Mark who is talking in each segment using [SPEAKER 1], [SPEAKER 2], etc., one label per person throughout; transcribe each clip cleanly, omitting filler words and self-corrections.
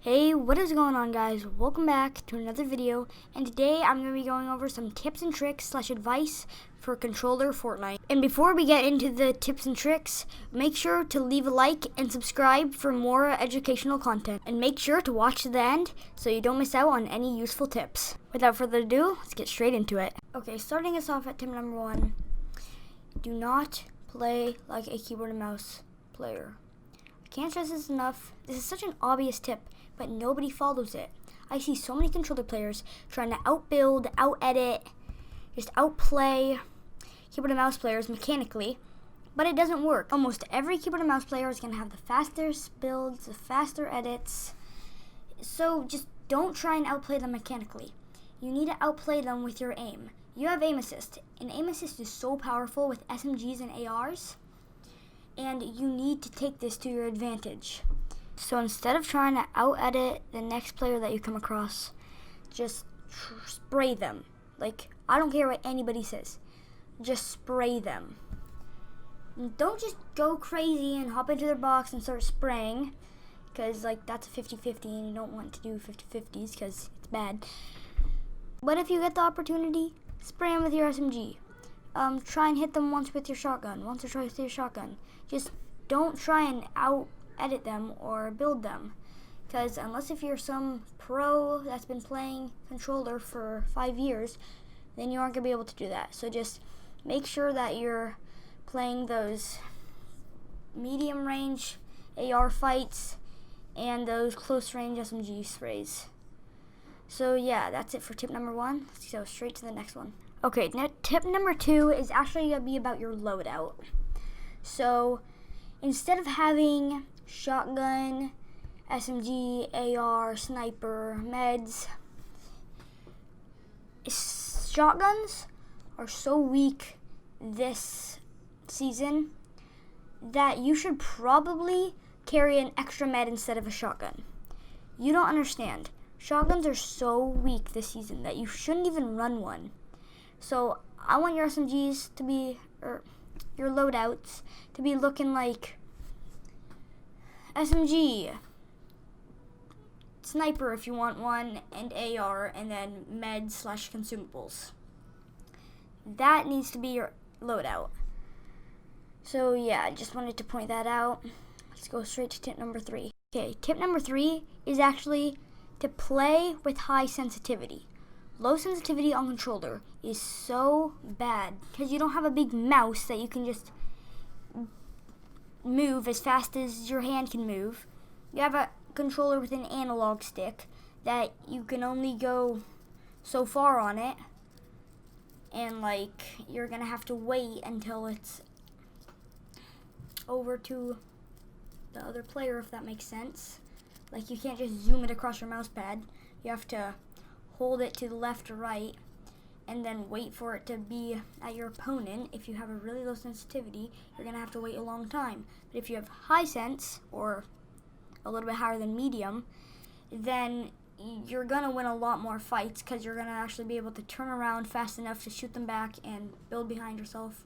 [SPEAKER 1] Hey, what is going on, guys? Welcome back to another video, and today I'm going to be going over some tips and tricks / advice for controller Fortnite. And before we get into the tips and tricks, make sure to leave a like and subscribe for more educational content. And make sure to watch to the end so you don't miss out on any useful tips. Without further ado, let's get straight into it. Okay, starting us off at tip number 1. Do not play like a keyboard and mouse player. I can't stress this enough. This is such an obvious tip, but nobody follows it. I see so many controller players trying to outbuild, out-edit, just outplay keyboard and mouse players mechanically, but it doesn't work. Almost every keyboard and mouse player is going to have the fastest builds, the faster edits, so just don't try and outplay them mechanically. You need to outplay them with your aim. You have aim assist, and aim assist is so powerful with SMGs and ARs, and you need to take this to your advantage. So instead of trying to out-edit the next player that you come across, just spray them. Like, I don't care what anybody says. Just spray them. And don't just go crazy and hop into their box and start spraying, because, like, that's a 50-50 and you don't want to do 50-50s because it's bad. But if you get the opportunity, spray them with your SMG. Try and hit them once with your shotgun, once or twice with your shotgun. Just don't try and out-edit them or build them, because unless if you're some pro that's been playing controller for 5 years, then you aren't going to be able to do that. So just make sure that you're playing those medium range AR fights and those close range SMG sprays. So yeah, that's it for tip number 1. Let's go straight to the next one. Okay, now tip number 2 is actually going to be about your loadout. So instead of having shotgun, SMG, AR, sniper, meds, shotguns are so weak this season that you should probably carry an extra med instead of a shotgun. You don't understand. Shotguns are so weak this season that you shouldn't even run one. So I want your SMGs to be, or your loadouts to be looking like SMG, sniper if you want one, and AR, and then med / consumables. That needs to be your loadout. So yeah, I just wanted to point that out. Let's go straight to tip number 3. Okay, tip number 3 is actually to play with high sensitivity. Low sensitivity on controller is so bad because you don't have a big mouse that you can just move as fast as your hand can move. You have a controller with an analog stick that you can only go so far on it, and like you're gonna have to wait until it's over to the other player, if that makes sense. Like, you can't just zoom it across your mouse pad. You have to hold it to the left or right and then wait for it to be at your opponent. If you have a really low sensitivity, you're going to have to wait a long time. But if you have high sense, or a little bit higher than medium, then you're going to win a lot more fights because you're going to actually be able to turn around fast enough to shoot them back and build behind yourself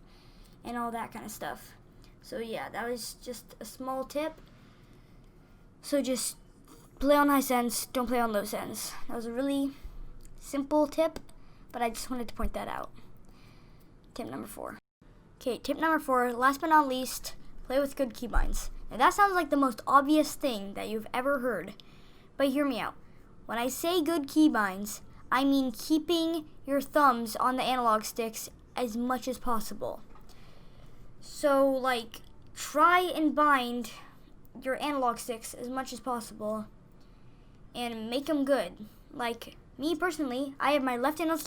[SPEAKER 1] and all that kind of stuff. So yeah, that was just a small tip. So just play on high sense, don't play on low sense. That was a really simple tip, but I just wanted to point that out. Tip number 4. Okay, tip number 4, last but not least, play with good keybinds. Now that sounds like the most obvious thing that you've ever heard, but hear me out. When I say good keybinds, I mean keeping your thumbs on the analog sticks as much as possible. So like, try and bind your analog sticks as much as possible and make them good. Like, me personally, I have my left analog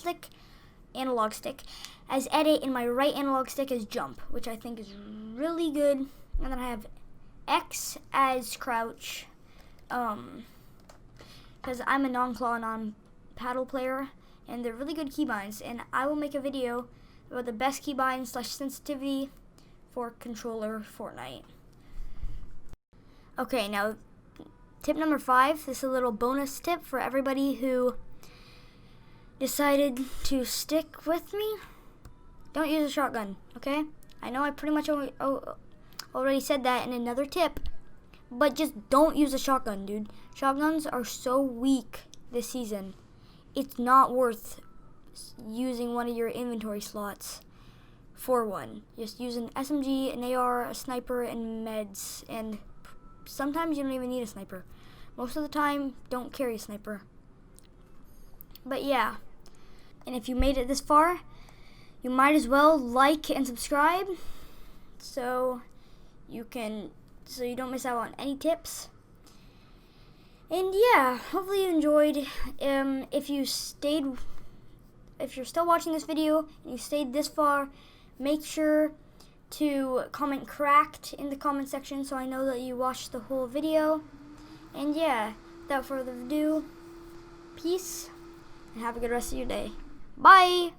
[SPEAKER 1] stick as edit and my right analog stick as jump, which I think is really good. And then I have X as crouch, because I'm a non-claw, non-paddle player, and they're really good keybinds. And I will make a video about the best keybinds / sensitivity for controller Fortnite. Okay, now tip number 5, this is a little bonus tip for everybody who decided to stick with me. Don't use a shotgun, okay? I know I pretty much already said that in another tip, But just don't use a shotgun, dude. Shotguns are so weak this season. It's not worth using one of your inventory slots for one. Just use an SMG, an AR, a sniper, and meds. And sometimes you don't even need a sniper. Most of the time, don't carry a sniper. But yeah. And if you made it this far, you might as well like and subscribe so you don't miss out on any tips. And yeah, hopefully you enjoyed. If you're still watching this video and you stayed this far, make sure to comment cracked in the comment section so I know that you watched the whole video. And yeah, without further ado, peace and have a good rest of your day. Bye!